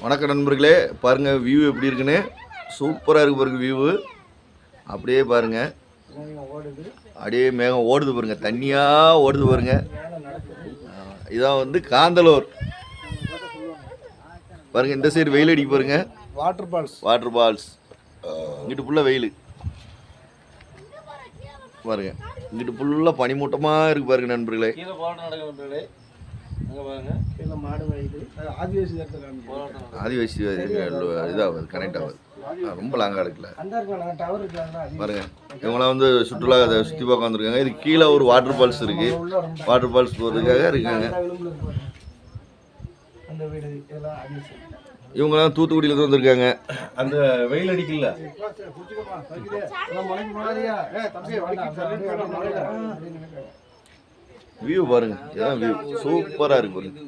வணக்கம் நண்பர்களே, பாருங்கள் வியூ எப்படி இருக்குன்னு. சூப்பராக இருக்குது பாருங்க வியூவு. அப்படியே பாருங்கள், அப்படியே மேகம் ஓடுது பாருங்க, தண்ணியாக ஓடுது பாருங்க. இதான் வந்து காந்தலூர் பாருங்க. இந்த சைடு வெயில் அடிக்க பாருங்க, வாட்டர் ஃபால்ஸ். இங்கிட்டு ஃபுல்லாக வெயில் பாருங்க, இங்கிட்டு ஃபுல்லாக பனிமூட்டமாக இருக்குது பாருங்க நண்பர்களே. ஆதிவாசி இதாகுது, கனெக்ட் ஆகுது, ரொம்ப லாங்காக இருக்குல்ல பாருங்க. இவங்களாம் வந்து சுற்றுலா அதை சுற்றி பார்க்க வந்துருக்காங்க. இது கீழே ஒரு வாட்டர் ஃபால்ஸ் இருக்கு, வாட்டர் ஃபால்ஸ் போகிறதுக்காக இருக்காங்க. இவங்களாம் தூத்துக்குடியில தான் வந்திருக்காங்க. அந்த வெயில் அடிக்கல வியூ பாருங்க, இதான் வியூ சூப்பராக இருக்கு பாருங்க.